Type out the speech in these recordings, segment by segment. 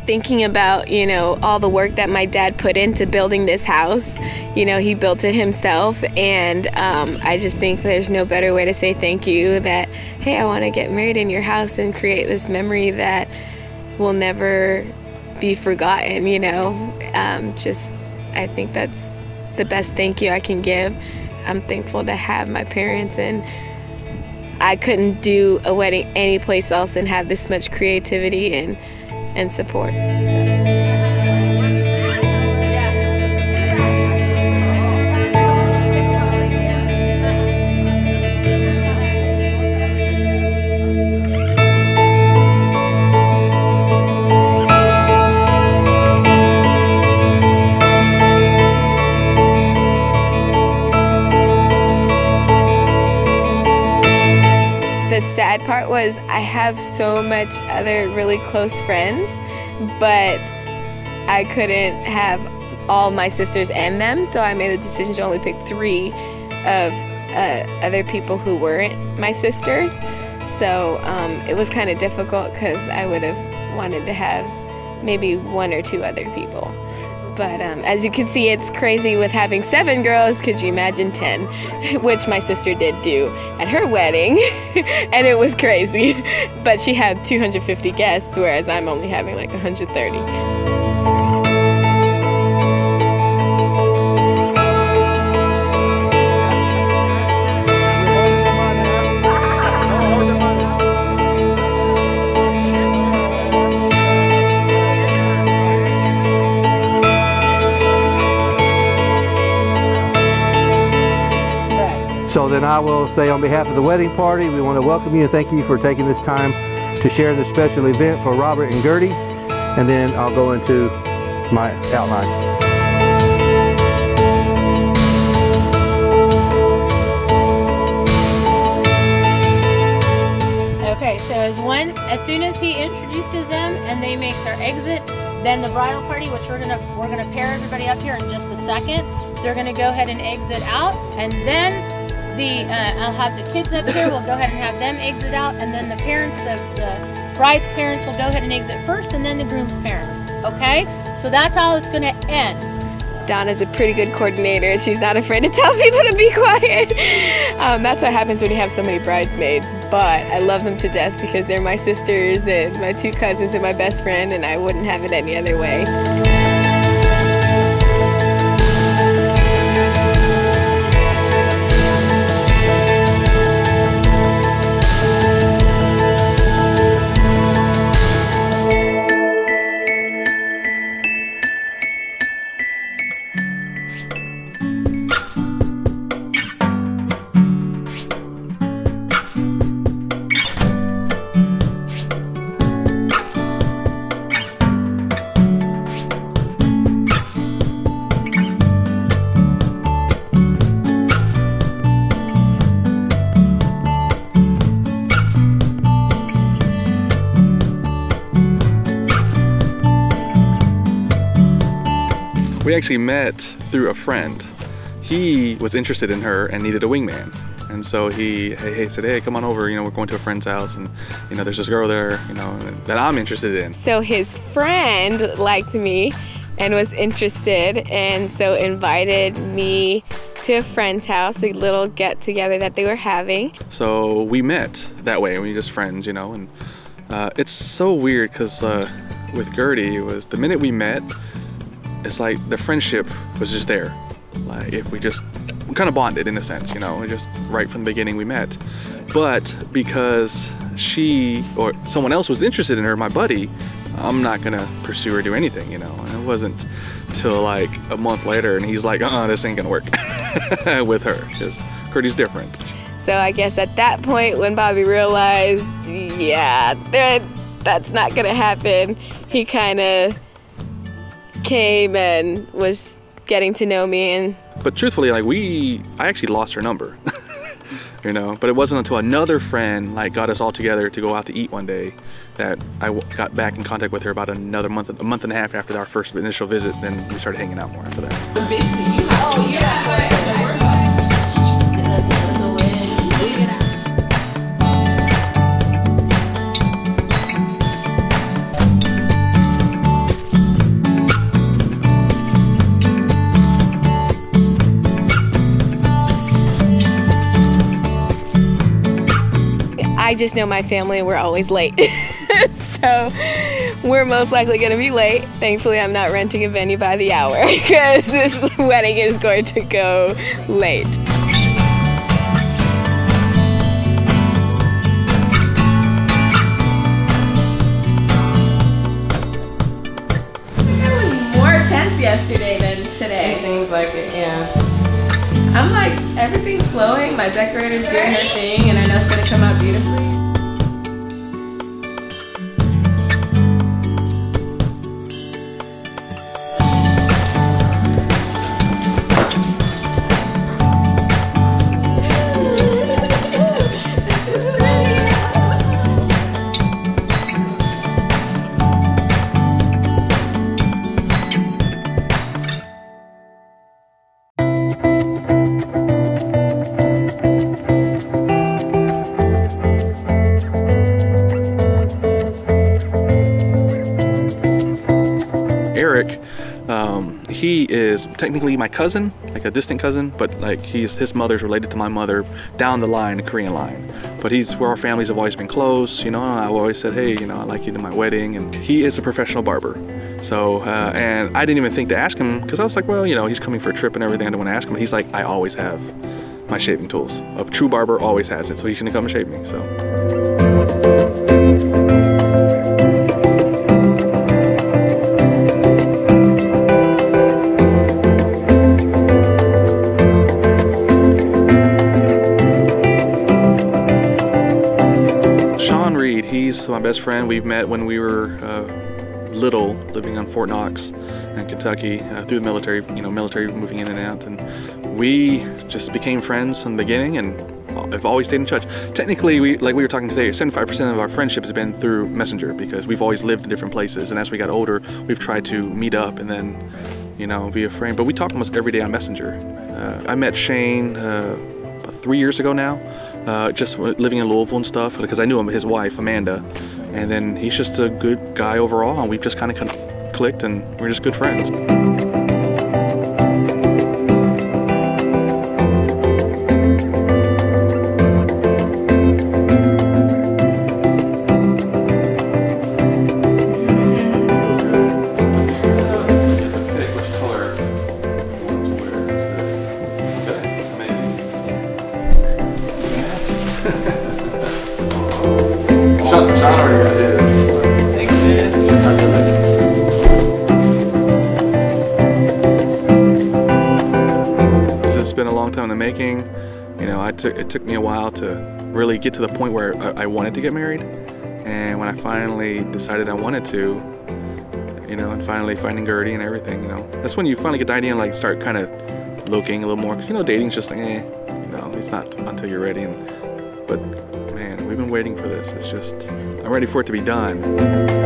thinking about, you know, all the work that my dad put into building this house. You know, he built it himself, and I just think there's no better way to say thank you that, hey, I want to get married in your house and create this memory that will never be forgotten, you know. I think that's the best thank you I can give. I'm thankful to have my parents, and I couldn't do a wedding anyplace else and have this much creativity and support. The sad part was I have so much other really close friends, but I couldn't have all my sisters and them, so I made the decision to only pick 3 of other people who weren't my sisters. So it was kind of difficult because I would have wanted to have maybe 1 or 2 other people. But as you can see, it's crazy with having 7 girls. Could you imagine 10? Which my sister did do at her wedding, and it was crazy. But she had 250 guests, whereas I'm only having like 130. So then I will say, on behalf of the wedding party, we want to welcome you and thank you for taking this time to share this special event for Robert and Gertie. And then I'll go into my outline. Okay, so as soon as he introduces them and they make their exit, then the bridal party, which we're gonna pair everybody up here in just a second. They're gonna go ahead and exit out, and then I'll have the kids up here. We'll go ahead and have them exit out, and then the parents, the bride's parents, will go ahead and exit first, and then the groom's parents. Okay, so that's how it's gonna end. Donna's a pretty good coordinator. She's not afraid to tell people to be quiet. That's what happens when you have so many bridesmaids. But I love them to death because they're my sisters and my 2 cousins and my best friend, and I wouldn't have it any other way. We actually met through a friend. He was interested in her and needed a wingman. And so he said, hey, come on over, you know, we're going to a friend's house, and, you know, there's this girl there, you know, that I'm interested in. So his friend liked me and was interested, and so invited me to a friend's house, a little get-together that they were having. So we met that way, we were just friends, you know, and it's so weird because with Gertie, it was the minute we met, it's like the friendship was just there. Like if we kind of bonded in a sense, you know, just right from the beginning we met. But because she or someone else was interested in her, my buddy, I'm not gonna pursue or do anything, you know. And it wasn't till like a month later and he's like, this ain't gonna work with her because Gertie's different. So I guess at that point when Bobby realized, yeah, that's not gonna happen, he kind of came and was getting to know me. And but truthfully, like I actually lost her number. You know, but it wasn't until another friend like got us all together to go out to eat one day that I got back in contact with her about a month and a half after our first initial visit. Then we started hanging out more after that. Oh yeah. I just know my family, we're always late. So we're most likely going to be late. Thankfully, I'm not renting a venue by the hour because this wedding is going to go late. It was more tense yesterday than today. It seems like it, yeah. I'm like, everything's flowing, my decorator's doing her thing, and I know it's going to come out beautifully. Eric, he is technically my cousin, like a distant cousin, but like his mother's related to my mother down the line, the Korean line. But he's where our families have always been close, you know. I've always said, hey, you know, I'd like you to my wedding, and he is a professional barber. So, and I didn't even think to ask him because I was like, well, you know, he's coming for a trip and everything. I don't want to ask him. But he's like, I always have my shaving tools. A true barber always has it, so he's gonna come and shave me. So. He's my best friend. We've met when we were little, living on Fort Knox in Kentucky, through the military, you know, military moving in and out, and we just became friends from the beginning and have always stayed in touch. Technically, like we were talking today, 75% of our friendship has been through Messenger because we've always lived in different places, and as we got older, we've tried to meet up and then, you know, be a friend. But we talk almost every day on Messenger. I met Shane about 3 years ago now. Just living in Louisville and stuff, because I knew him, his wife, Amanda, and then he's just a good guy overall, and we've just kind of clicked, and we're just good friends. It's been a long time in the making. You know, it took me a while to really get to the point where I wanted to get married, and when I finally decided I wanted to, you know, and finally finding Gertie and everything, you know, that's when you finally get the idea and like start kind of looking a little more, because you know, dating's just like, you know, it's not until you're ready. But man, we've been waiting for this. It's just, I'm ready for it to be done.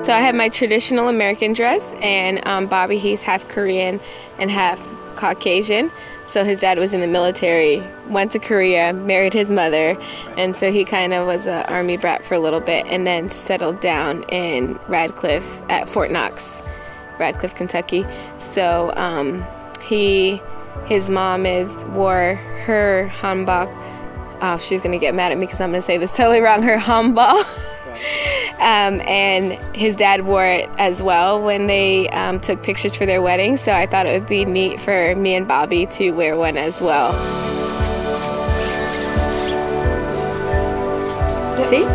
So I had my traditional American dress, and Bobby, he's half Korean and half Caucasian. So his dad was in the military, went to Korea, married his mother, and so he kind of was an army brat for a little bit, and then settled down in Radcliffe at Fort Knox, Radcliffe, Kentucky. So his mom wore her hanbok. Oh, she's gonna get mad at me because I'm gonna say this totally wrong. Her hanbok. And his dad wore it as well when they took pictures for their wedding, so I thought it would be neat for me and Bobby to wear one as well. See?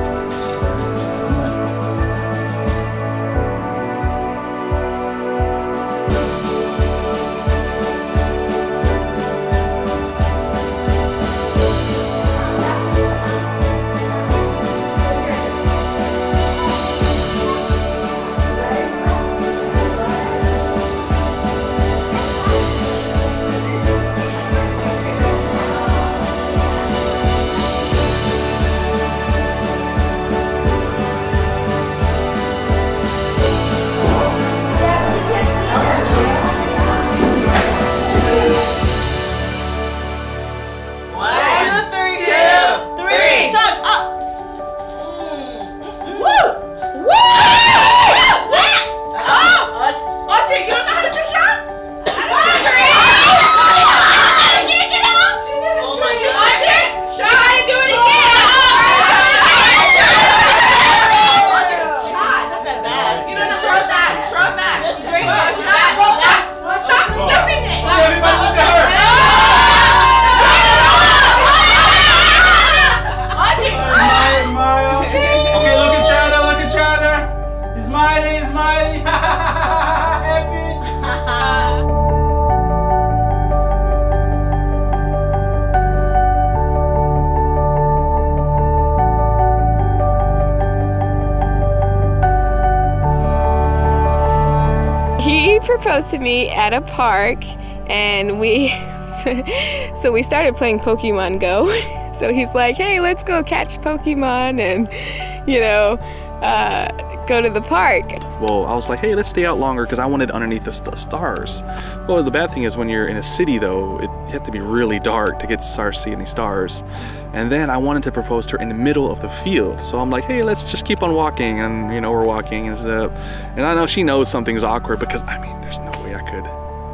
proposed to me at a park, and we so we started playing Pokemon Go. So he's like, hey, let's go catch Pokemon and, you know, go to the park. Well, I was like, hey, let's stay out longer because I wanted underneath the stars. Well, the bad thing is when you're in a city, though, you have to be really dark to get to see any stars. And then I wanted to propose to her in the middle of the field. So I'm like, hey, let's just keep on walking. And, you know, we're walking and stuff. And I know she knows something's awkward because, I mean, there's no way I could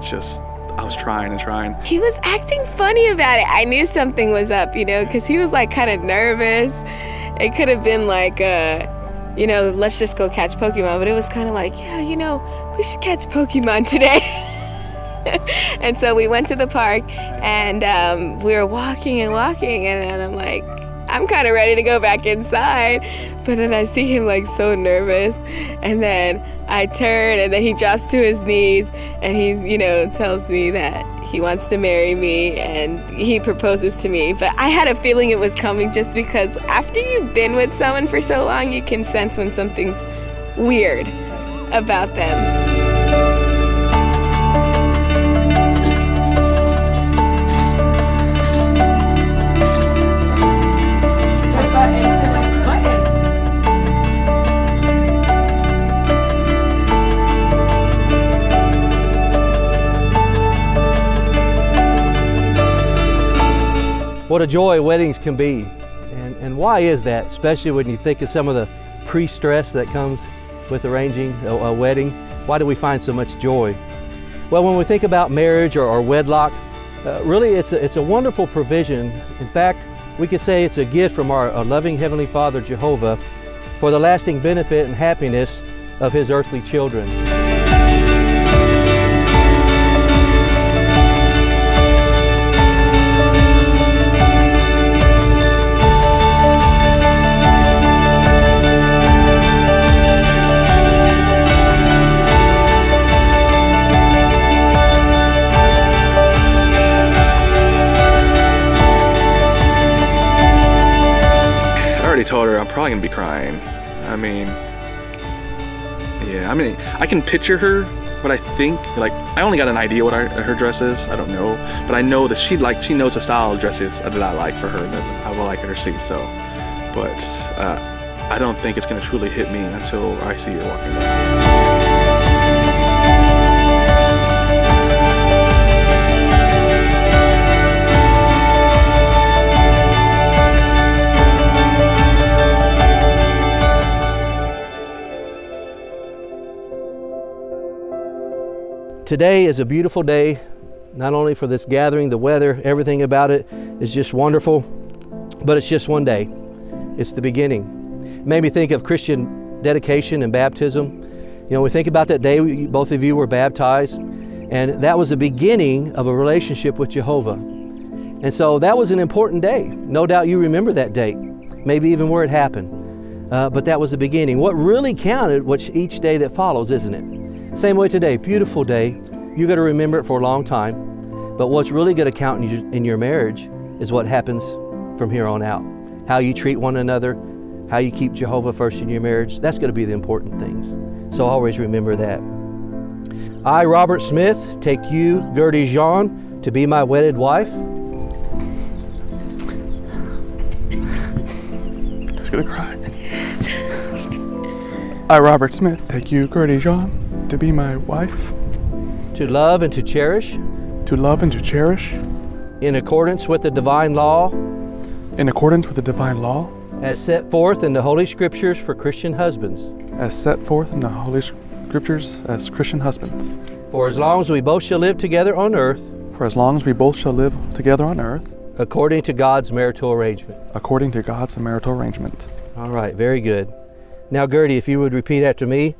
just... I was trying and trying. He was acting funny about it. I knew something was up, you know, because he was like kind of nervous. It could have been like, you know, let's just go catch Pokemon. But it was kind of like, yeah, you know, we should catch Pokemon today. And so we went to the park and we were walking and walking. And then I'm like, I'm kind of ready to go back inside. But then I see him like so nervous. And then I turn and then he drops to his knees and he, you know, tells me that he wants to marry me and he proposes to me. But I had a feeling it was coming just because after you've been with someone for so long, you can sense when something's weird about them. What a joy weddings can be. And why is that? Especially when you think of some of the pre-stress that comes with arranging a wedding. Why do we find so much joy? Well, when we think about marriage or wedlock, really it's a wonderful provision. In fact, we could say it's a gift from our loving Heavenly Father, Jehovah, for the lasting benefit and happiness of His earthly children. Told her I'm probably gonna be crying. I mean, yeah, I mean, I can picture her, but I think, like, I only got an idea what her dress is. I don't know, but I know that she knows the style of dresses that I like for her, that I will like her to see. So, but I don't think it's gonna truly hit me until I see her walking down. Today is a beautiful day, not only for this gathering, the weather, everything about it is just wonderful, but it's just one day. It's the beginning. It made me think of Christian dedication and baptism. You know, we think about that day, both of you were baptized, and that was the beginning of a relationship with Jehovah. And so that was an important day. No doubt you remember that date, maybe even where it happened. But that was the beginning. What really counted was each day that follows, isn't it? Same way today, beautiful day. You're going to remember it for a long time. But what's really going to count in your marriage is what happens from here on out. How you treat one another, how you keep Jehovah first in your marriage. That's going to be the important things. So always remember that. I, Robert Smith, take you, Gertie Jean, to be my wedded wife. Just gonna cry. I, Robert Smith, take you, Gertie Jean, to be my wife. To love and to cherish. To love and to cherish. In accordance with the divine law. In accordance with the divine law. As set forth in the Holy Scriptures for Christian husbands. As set forth in the Holy Scriptures as Christian husbands. For as long as we both shall live together on earth. For as long as we both shall live together on earth. According to God's marital arrangement. According to God's marital arrangement. All right, very good. Now, Gertie, if you would repeat after me.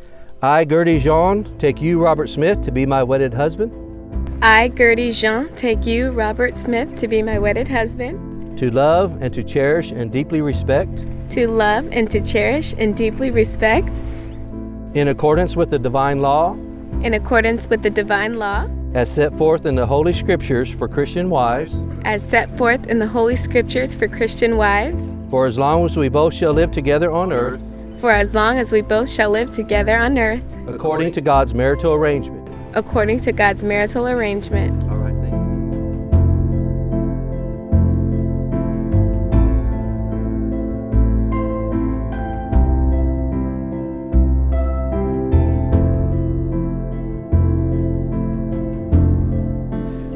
I, Gertie Jean, take you, Robert Smith, to be my wedded husband. I, Gertie Jean, take you, Robert Smith, to be my wedded husband. To love and to cherish and deeply respect. To love and to cherish and deeply respect. In accordance with the divine law. In accordance with the divine law. As set forth in the Holy Scriptures for Christian wives. As set forth in the Holy Scriptures for Christian wives. For as long as we both shall live together on earth. For as long as we both shall live together on earth. According to God's marital arrangement. according to God's marital arrangement. All right, thank you.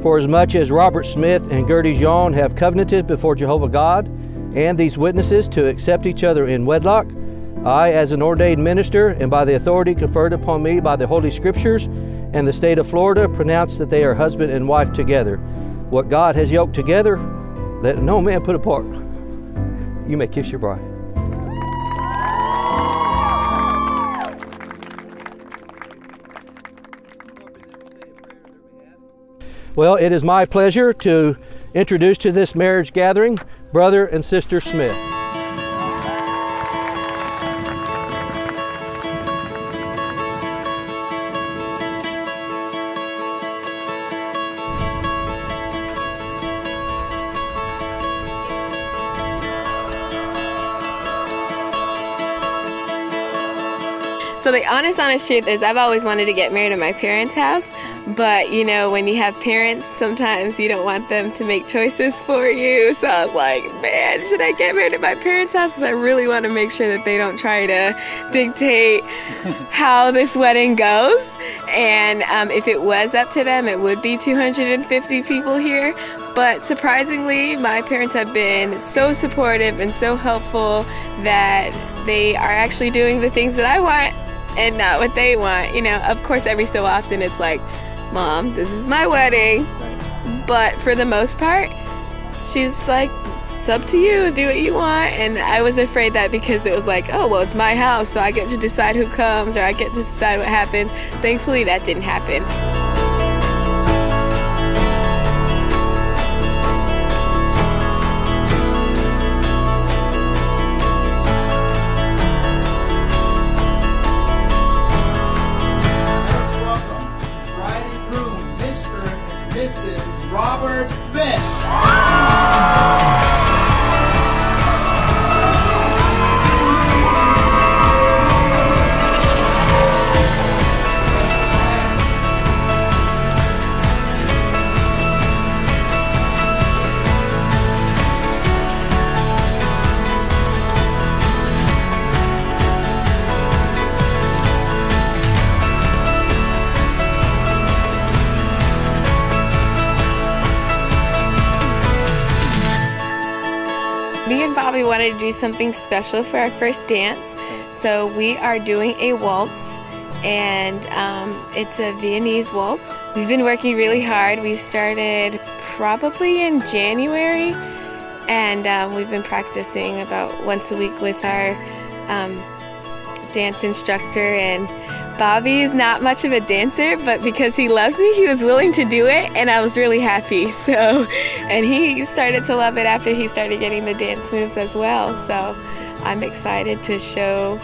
For as much as Robert Smith and Gertie Jean have covenanted before Jehovah God and these witnesses to accept each other in wedlock, I, as an ordained minister and by the authority conferred upon me by the Holy Scriptures and the state of Florida, pronounce that they are husband and wife together. What God has yoked together, let no man put apart. You may kiss your bride. Well, it is my pleasure to introduce to this marriage gathering Brother and Sister Smith. So the honest truth is I've always wanted to get married in my parents' house, but you know, when you have parents, sometimes you don't want them to make choices for you. So I was like, man, should I get married at my parents' house? Because I really want to make sure that they don't try to dictate how this wedding goes. And if it was up to them, it would be 250 people here. But surprisingly, my parents have been so supportive and so helpful that they are actually doing the things that I want and not what they want. You know, of course, every so often it's like, Mom, this is my wedding. But for the most part, she's like, it's up to you, do what you want. And I was afraid that because it was like, oh, well, it's my house, so I get to decide who comes or I get to decide what happens. Thankfully, that didn't happen. Mrs. Robert Smith. Me and Bobby wanted to do something special for our first dance, so we are doing a waltz, and it's a Viennese waltz. We've been working really hard. We started probably in January, and we've been practicing about once a week with our dance instructor. And Bobby is not much of a dancer, but because he loves me, he was willing to do it, and I was really happy. So, and he started to love it after he started getting the dance moves as well. So I'm excited to show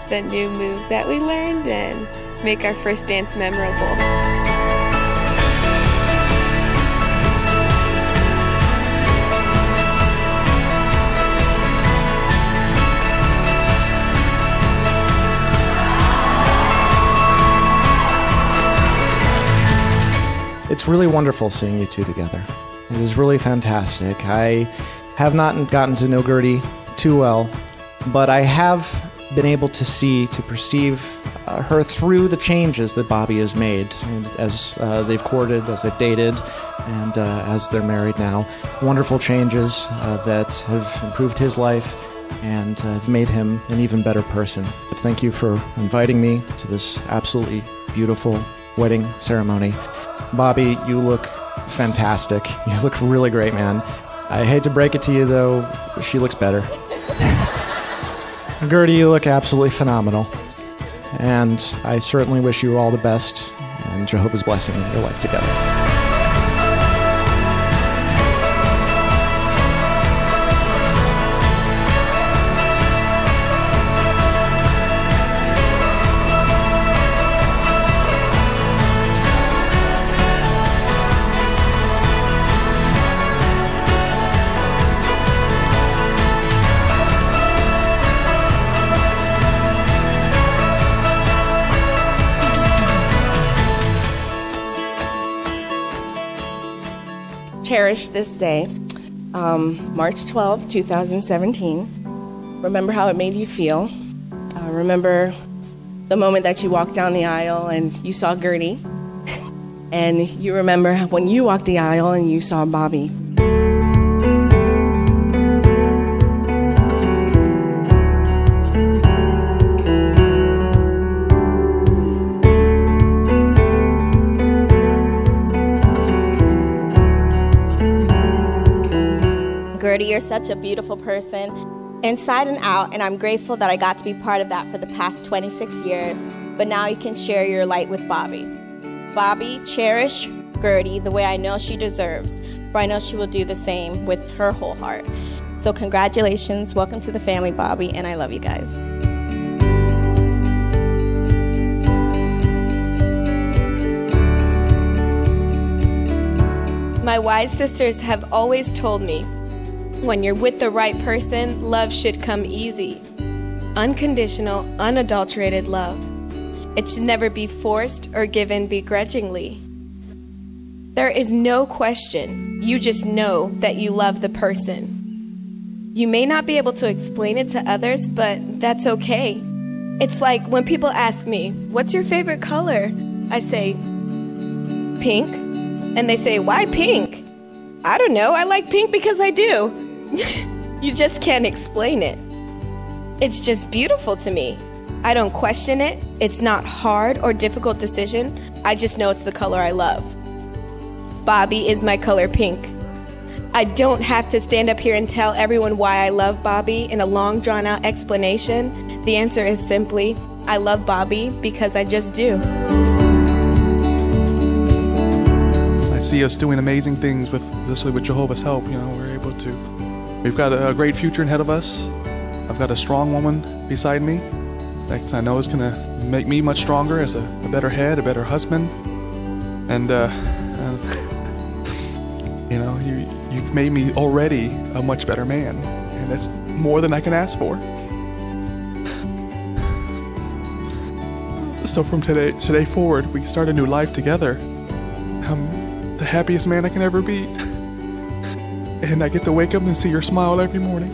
the new moves that we learned and make our first dance memorable. It's really wonderful seeing you two together. It is really fantastic. I have not gotten to know Gertie too well, but I have been able to perceive her through the changes that Bobby has made as they've courted, as they've dated, and as they're married now. Wonderful changes that have improved his life and have made him an even better person. But thank you for inviting me to this absolutely beautiful wedding ceremony. Bobby, you look fantastic. You look really great, man. I hate to break it to you, though, she looks better. Gertie, you look absolutely phenomenal. And I certainly wish you all the best and Jehovah's blessing in your life together. cherish this day, March 12, 2017. Remember how it made you feel. Remember the moment that you walked down the aisle and you saw Gertie. And you remember when you walked the aisle and you saw Bobby. Gertie, you're such a beautiful person, inside and out, and I'm grateful that I got to be part of that for the past 26 years, but now you can share your light with Bobby. Bobby, cherish Gertie the way I know she deserves, for I know she will do the same with her whole heart. So congratulations, welcome to the family, Bobby, and I love you guys. My wise sisters have always told me, when you're with the right person, love should come easy. Unconditional, unadulterated love. It should never be forced or given begrudgingly. There is no question. You just know that you love the person. You may not be able to explain it to others, but that's okay. It's like when people ask me, what's your favorite color? I say, pink. And they say, why pink? I don't know, I like pink because I do. You just can't explain it. It's just beautiful to me. I don't question it. It's not hard or difficult decision. I just know it's the color I love. Bobby is my color pink. I don't have to stand up here and tell everyone why I love Bobby in a long drawn out explanation. The answer is simply, I love Bobby because I just do. I see us doing amazing things especially with Jehovah's help. You know, we're able to. We've got a great future ahead of us. I've got a strong woman beside me that I know is going to make me much stronger as a better head, a better husband. And, you know, you've made me already a much better man. And that's more than I can ask for. So from today forward, we start a new life together. I'm the happiest man I can ever be. And I get to wake up and see your smile every morning.